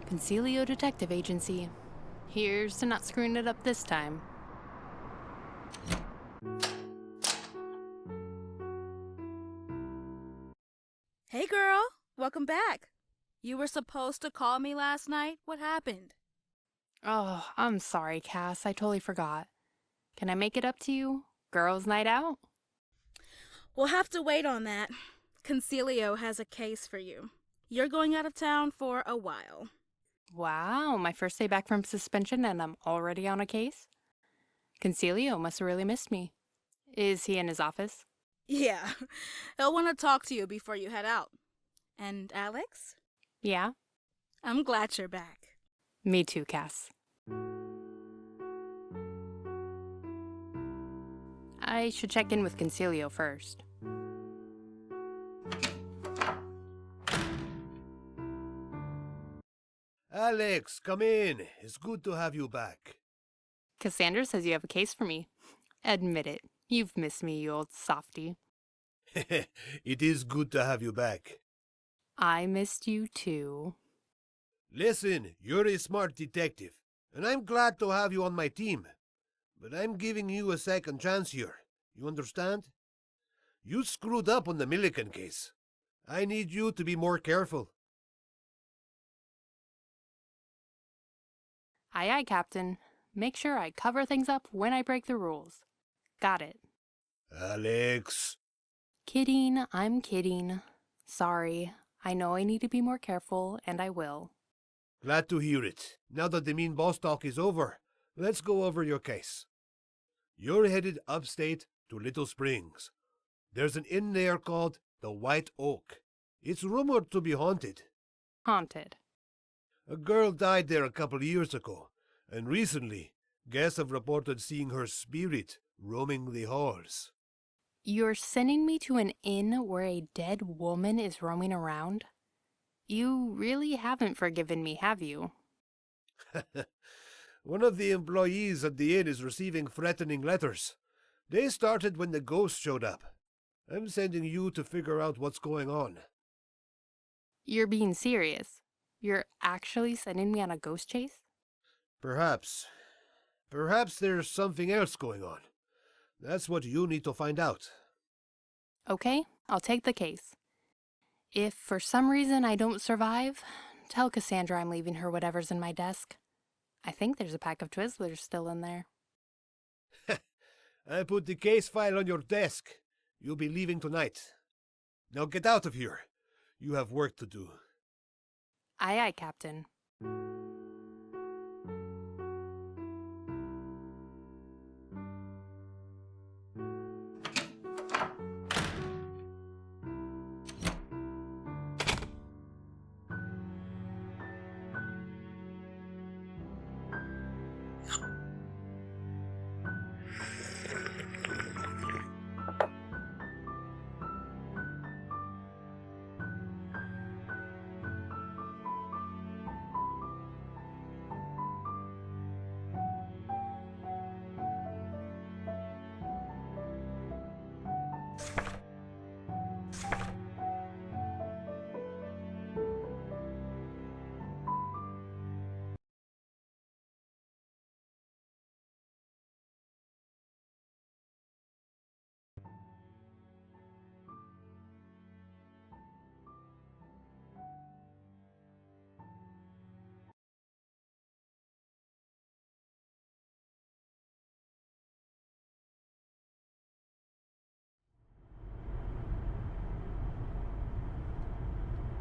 Concilio Detective Agency. Here's to not screwing it up this time. Hey girl, welcome back. You were supposed to call me last night. What happened? Oh, I'm sorry, Cass. I totally forgot. Can I make it up to you? Girls' night out? We'll have to wait on that. Concilio has a case for you. You're going out of town for a while. Wow, my first day back from suspension and I'm already on a case? Concilio must have really missed me. Is he in his office? Yeah, he'll want to talk to you before you head out. And Alex? Yeah? I'm glad you're back. Me too, Cass. I should check in with Concilio first. Alex, come in. It's good to have you back. Cassandra says you have a case for me. Admit it. You've missed me, you old softy. It is good to have you back. I missed you too. Listen, you're a smart detective, and I'm glad to have you on my team. But I'm giving you a second chance here. You understand? You screwed up on the Milliken case. I need you to be more careful. Aye, aye, Captain. Make sure I cover things up when I break the rules. Got it. Alex. Kidding, I'm kidding. Sorry. I know I need to be more careful, and I will. Glad to hear it. Now that the mean boss talk is over, let's go over your case. You're headed upstate to Little Springs. There's an inn there called the White Oak. It's rumored to be haunted. Haunted. A girl died there a couple years ago, and recently, guests have reported seeing her spirit roaming the halls. You're sending me to an inn where a dead woman is roaming around? You really haven't forgiven me, have you? One of the employees at the inn is receiving threatening letters. They started when the ghost showed up. I'm sending you to figure out what's going on. You're being serious. You're actually sending me on a ghost chase? Perhaps. Perhaps there's something else going on. That's what you need to find out. Okay, I'll take the case. If for some reason I don't survive, tell Cassandra I'm leaving her whatever's in my desk. I think there's a pack of Twizzlers still in there. I put the case file on your desk. You'll be leaving tonight. Now get out of here. You have work to do. Aye, aye, Captain.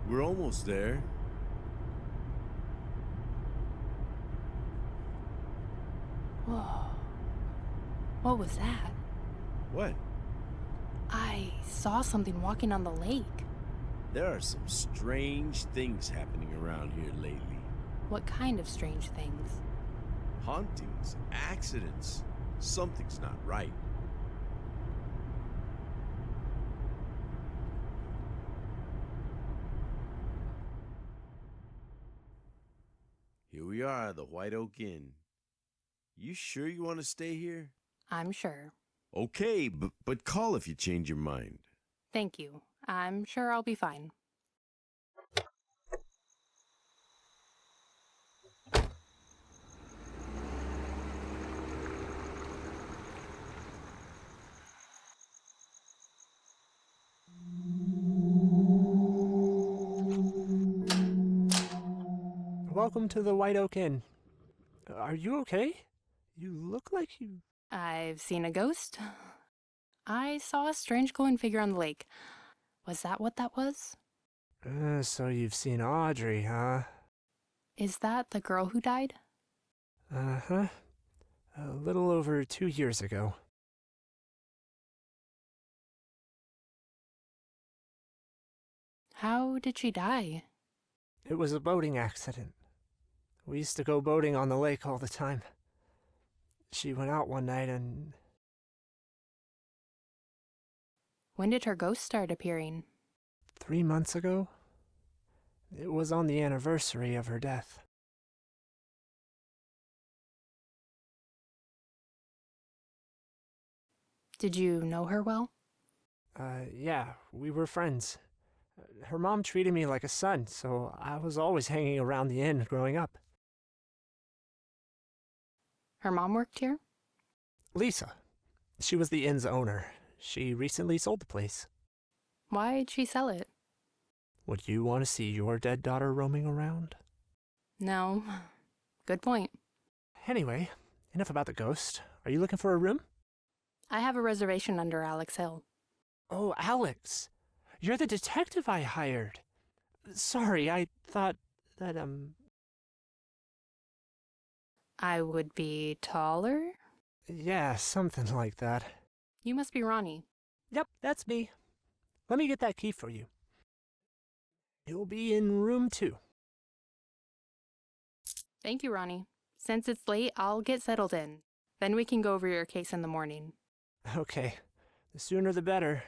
We're almost there. Whoa. What was that? What? I saw something walking on the lake. There are some strange things happening around here lately. What kind of strange things? Hauntings, accidents. Something's not right. Here we are, the White Oak Inn. You sure you want to stay here? I'm sure. Okay, but call if you change your mind. Thank you. I'm sure I'll be fine. welcome to the White Oak Inn. Are you okay? You look like you... I've seen a ghost. I saw a strange glowing figure on the lake. Was that what that was? So you've seen Audrey, huh? Is that the girl who died? Uh-huh. A little over 2 years ago. How did she die? It was a boating accident. We used to go boating on the lake all the time. She went out one night and... When did her ghost start appearing? 3 months ago? It was on the anniversary of her death. Did you know her well? Yeah, we were friends. Her mom treated me like a son, so I was always hanging around the inn growing up. Her mom worked here? Lisa. She was the inn's owner. She recently sold the place. Why'd she sell it? Would you want to see your dead daughter roaming around? No. Good point. Anyway, enough about the ghost. Are you looking for a room? I have a reservation under Alex Hill. Oh, Alex. You're the detective I hired. Sorry, I thought that, I would be taller? Yeah, something like that. You must be Ronnie. Yep, that's me. Let me get that key for you. You'll be in room 2. Thank you, Ronnie. Since it's late, I'll get settled in. Then we can go over your case in the morning. Okay, the sooner the better.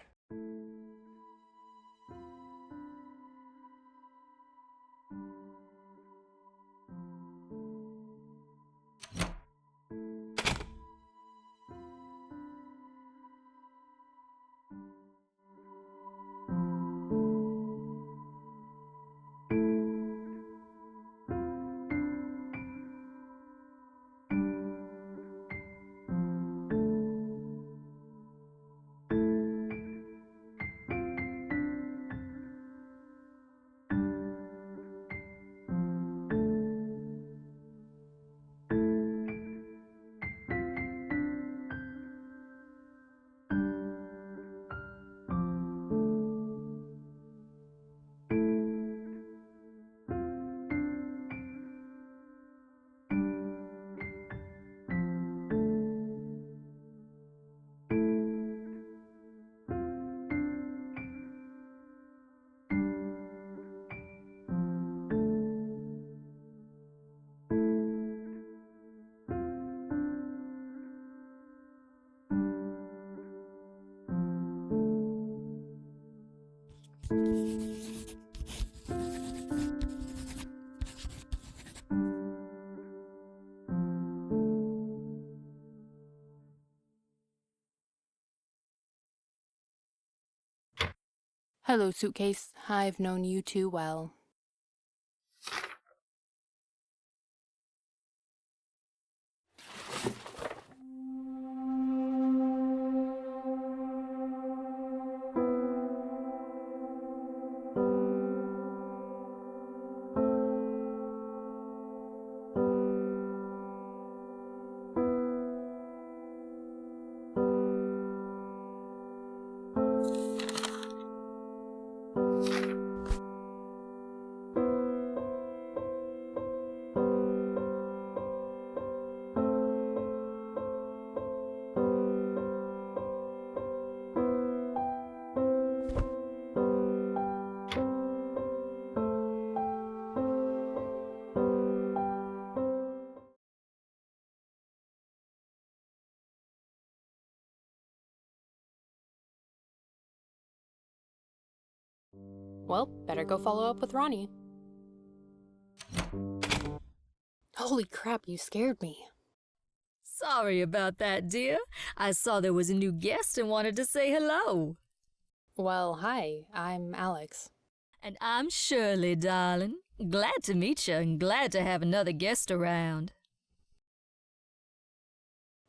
Hello, suitcase. I've known you too well. Well, better go follow up with Ronnie. Holy crap, you scared me. Sorry about that, dear. I saw there was a new guest and wanted to say hello. Well, hi, I'm Alex. And I'm Shirley, darling. Glad to meet you and glad to have another guest around.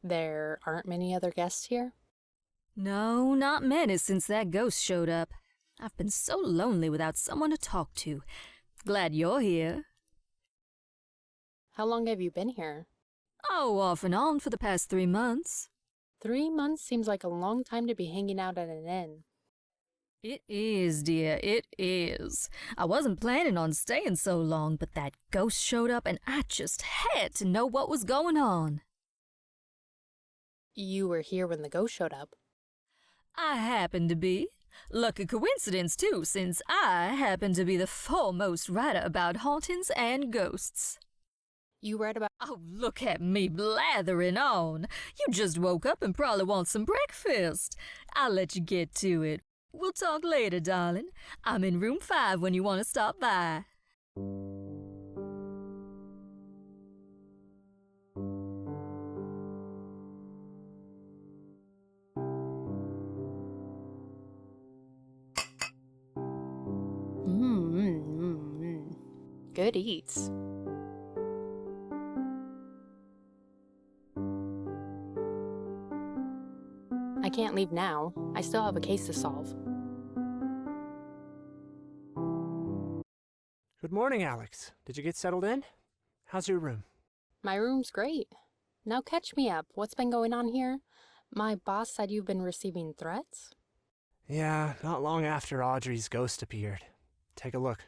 There aren't many other guests here? No, not many since that ghost showed up. I've been so lonely without someone to talk to. Glad you're here. How long have you been here? Oh, off and on for the past 3 months. 3 months seems like a long time to be hanging out at an inn. It is, dear, it is. I wasn't planning on staying so long, but that ghost showed up and I just had to know what was going on. You were here when the ghost showed up. I happened to be. Lucky coincidence, too, since I happen to be the foremost writer about hauntings and ghosts. You read about... Oh, look at me blathering on. You just woke up and probably want some breakfast. I'll let you get to it. We'll talk later, darling. I'm in room 5 when you want to stop by. Good eats. I can't leave now. I still have a case to solve. Good morning, Alex. Did you get settled in? How's your room? My room's great. Now catch me up. What's been going on here? My boss said you've been receiving threats? Yeah, not long after Audrey's ghost appeared. Take a look.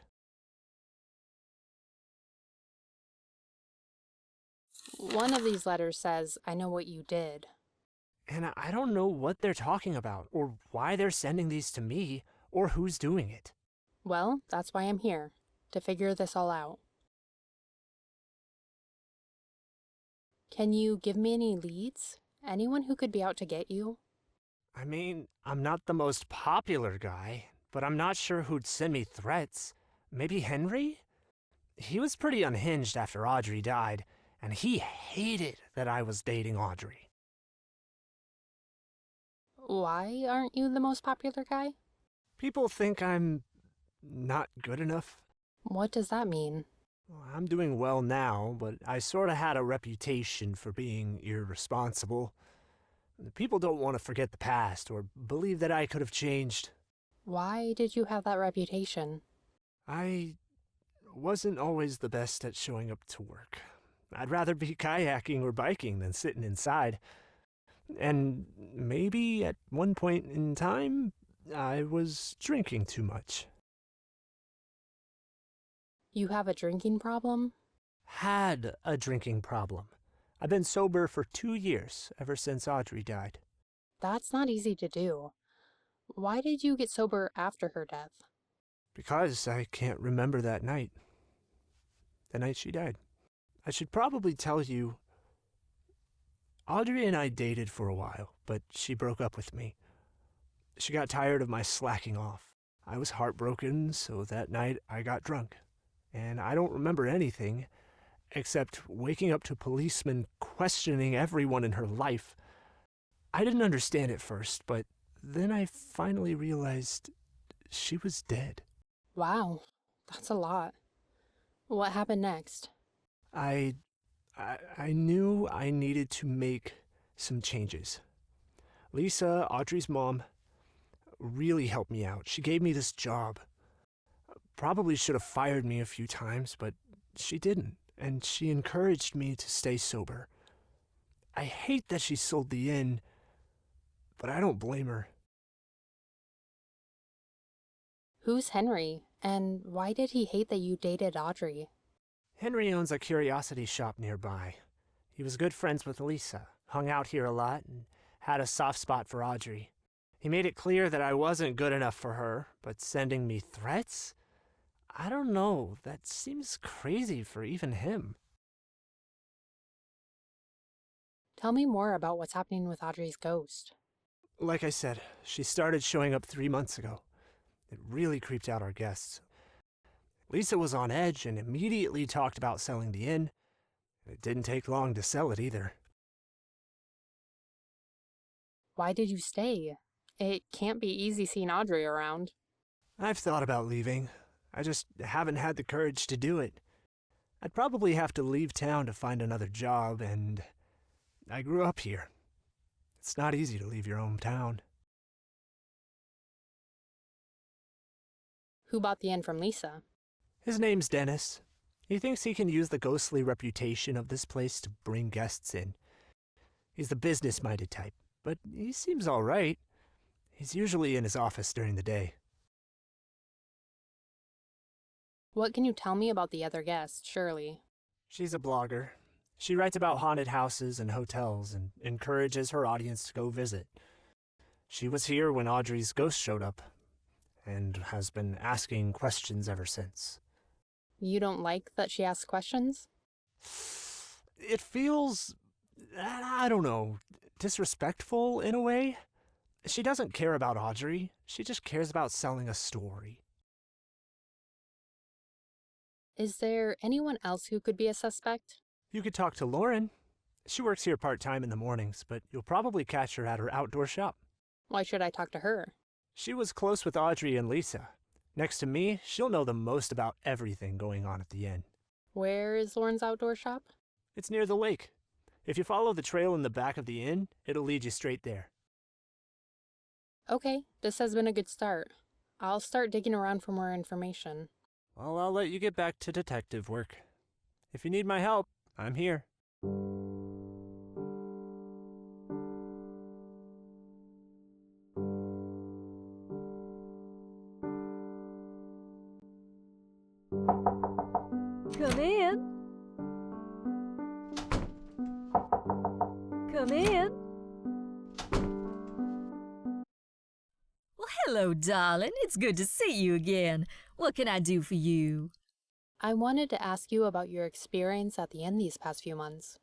One of these letters says, I know what you did. And I don't know what they're talking about, or why they're sending these to me, or who's doing it. Well, that's why I'm here, to figure this all out. Can you give me any leads? Anyone who could be out to get you? I mean, I'm not the most popular guy, but I'm not sure who'd send me threats. Maybe Henry? He was pretty unhinged after Audrey died, and he hated that I was dating Audrey. Why aren't you the most popular guy? People think I'm not good enough. What does that mean? Well, I'm doing well now, but I sort of had a reputation for being irresponsible. People don't want to forget the past or believe that I could have changed. Why did you have that reputation? I wasn't always the best at showing up to work. I'd rather be kayaking or biking than sitting inside. And maybe at one point in time, I was drinking too much. You have a drinking problem? Had a drinking problem. I've been sober for 2 years, ever since Audrey died. That's not easy to do. Why did you get sober after her death? Because I can't remember that night. The night she died. I should probably tell you, Audrey and I dated for a while, but she broke up with me. She got tired of my slacking off. I was heartbroken, so that night I got drunk. And I don't remember anything, except waking up to policemen questioning everyone in her life. I didn't understand at first, but then I finally realized she was dead. Wow, that's a lot. What happened next? I knew I needed to make some changes. Lisa, Audrey's mom, really helped me out. She gave me this job. Probably should have fired me a few times, but she didn't, and she encouraged me to stay sober. I hate that she sold the inn, but I don't blame her. Who's Henry, and why did he hate that you dated Audrey? Henry owns a curiosity shop nearby. He was good friends with Lisa, hung out here a lot, and had a soft spot for Audrey. He made it clear that I wasn't good enough for her, but sending me threats? I don't know, that seems crazy for even him. Tell me more about what's happening with Audrey's ghost. Like I said, she started showing up 3 months ago. It really creeped out our guests. Lisa was on edge and immediately talked about selling the inn. It didn't take long to sell it either. Why did you stay? It can't be easy seeing Audrey around. I've thought about leaving. I just haven't had the courage to do it. I'd probably have to leave town to find another job, and I grew up here. It's not easy to leave your hometown. Who bought the inn from Lisa? His name's Dennis. He thinks he can use the ghostly reputation of this place to bring guests in. He's the business-minded type, but he seems all right. He's usually in his office during the day. What can you tell me about the other guest, Shirley? She's a blogger. She writes about haunted houses and hotels and encourages her audience to go visit. She was here when Audrey's ghost showed up and has been asking questions ever since. You don't like that she asks questions? It feels, I don't know, disrespectful in a way. She doesn't care about Audrey. She just cares about selling a story. Is there anyone else who could be a suspect? You could talk to Lauren. She works here part-time in the mornings, but you'll probably catch her at her outdoor shop. Why should I talk to her? She was close with Audrey and Lisa. Next to me, she'll know the most about everything going on at the inn. Where is Lauren's outdoor shop? It's near the lake. If you follow the trail in the back of the inn, it'll lead you straight there. Okay, this has been a good start. I'll start digging around for more information. Well, I'll let you get back to detective work. If you need my help, I'm here. Come in. Come in. Well, hello, darling. It's good to see you again. What can I do for you? I wanted to ask you about your experience at the inn these past few months.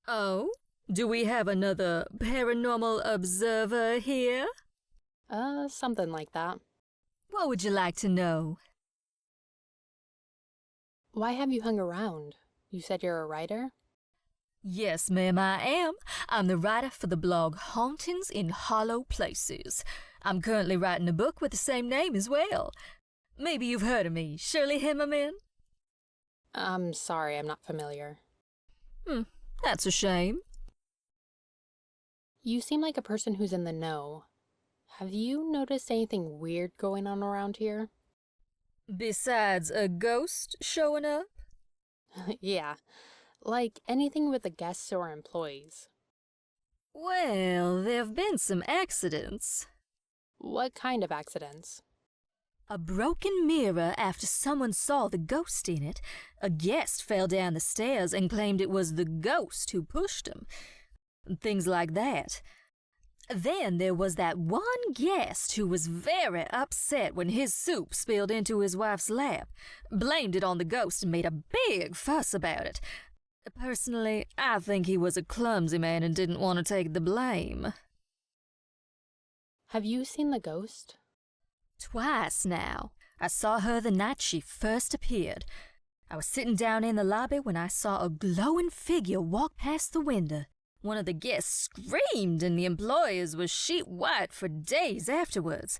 Oh? Do we have another paranormal observer here? Something like that. What would you like to know? Why have you hung around? You said you're a writer? Yes, ma'am, I am. I'm the writer for the blog Hauntings in Hollow Places. I'm currently writing a book with the same name as well. Maybe you've heard of me, Shirley Himmerman? I'm sorry, I'm not familiar. That's a shame. You seem like a person who's in the know. Have you noticed anything weird going on around here? Besides a ghost showing up? Yeah, like anything with the guests or employees. Well, there've been some accidents. What kind of accidents? A broken mirror after someone saw the ghost in it. A guest fell down the stairs and claimed it was the ghost who pushed him. Things like that. Then there was that one guest who was very upset when his soup spilled into his wife's lap, blamed it on the ghost and made a big fuss about it. Personally, I think he was a clumsy man and didn't want to take the blame. Have you seen the ghost? Twice now. I saw her the night she first appeared. I was sitting down in the lobby when I saw a glowing figure walk past the window. One of the guests screamed and the employees were sheet white for days afterwards.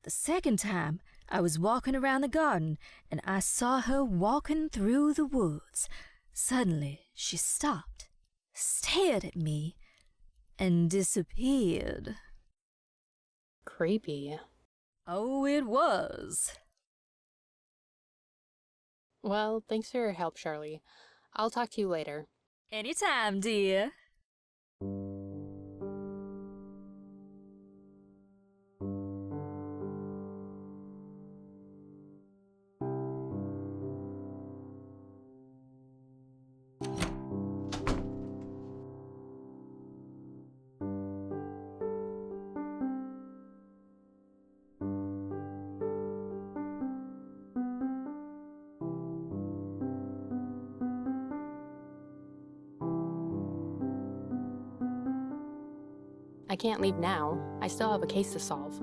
The second time, I was walking around the garden and I saw her walking through the woods. Suddenly, she stopped, stared at me, and disappeared. Creepy. Oh, it was. Well, thanks for your help, Shirley. I'll talk to you later. Anytime, dear. I can't leave now. I still have a case to solve.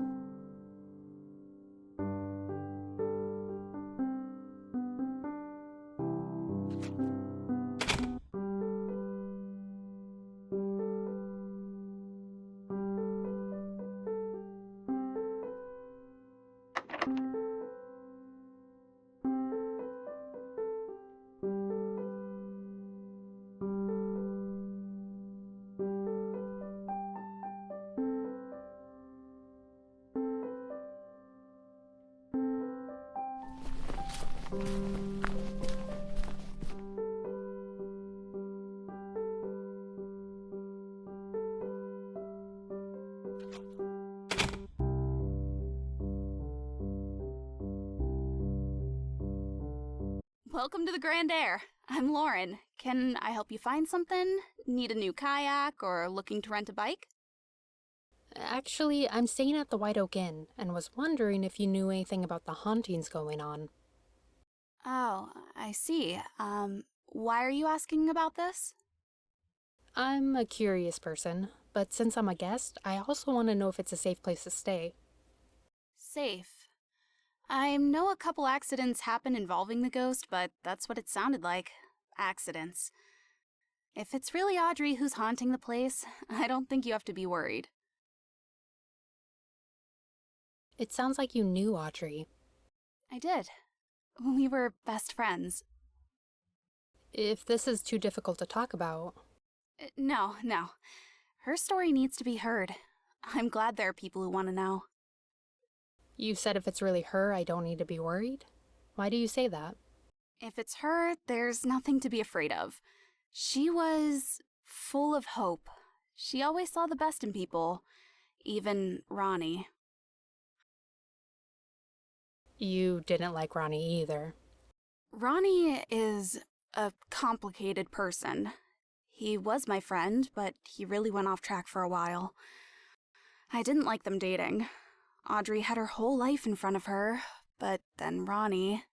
Welcome to the Grand Air. I'm Lauren. Can I help you find something? Need a new kayak or looking to rent a bike? Actually, I'm staying at the White Oak Inn and was wondering if you knew anything about the hauntings going on. Oh, I see. Why are you asking about this? I'm a curious person, but since I'm a guest, I also want to know if it's a safe place to stay. Safe. I know a couple accidents happened involving the ghost, but that's what it sounded like. Accidents. If it's really Audrey who's haunting the place, I don't think you have to be worried. It sounds like you knew Audrey. I did. We were best friends. If this is too difficult to talk about... No. Her story needs to be heard. I'm glad there are people who want to know. You said if it's really her, I don't need to be worried? Why do you say that? If it's her, there's nothing to be afraid of. She was full of hope. She always saw the best in people. Even Ronnie. You didn't like Ronnie either. Ronnie is a complicated person. He was my friend, but he really went off track for a while. I didn't like them dating. Audrey had her whole life in front of her, but then Ronnie...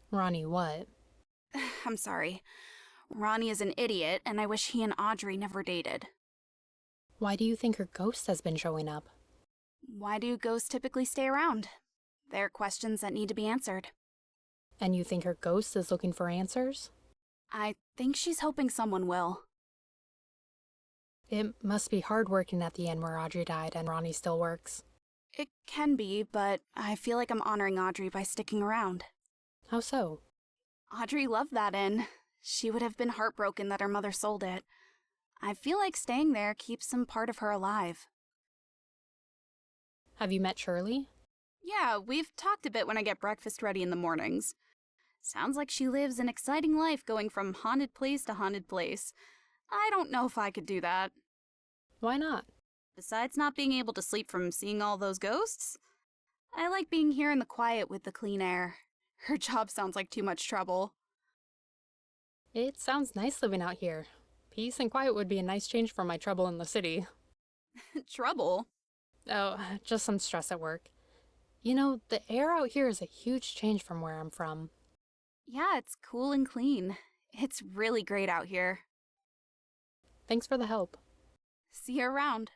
Ronnie what? I'm sorry. Ronnie is an idiot, and I wish he and Audrey never dated. Why do you think her ghost has been showing up? Why do ghosts typically stay around? They're questions that need to be answered. And you think her ghost is looking for answers? I think she's hoping someone will. It must be hard working at the inn where Audrey died and Ronnie still works. It can be, but I feel like I'm honoring Audrey by sticking around. How so? Audrey loved that inn. She would have been heartbroken that her mother sold it. I feel like staying there keeps some part of her alive. Have you met Shirley? Yeah, we've talked a bit when I get breakfast ready in the mornings. Sounds like she lives an exciting life going from haunted place to haunted place. I don't know if I could do that. Why not? Besides not being able to sleep from seeing all those ghosts, I like being here in the quiet with the clean air. Her job sounds like too much trouble. It sounds nice living out here. Peace and quiet would be a nice change from my trouble in the city. Trouble? Oh, just some stress at work. You know, the air out here is a huge change from where I'm from. Yeah, it's cool and clean. It's really great out here. Thanks for the help. See you around.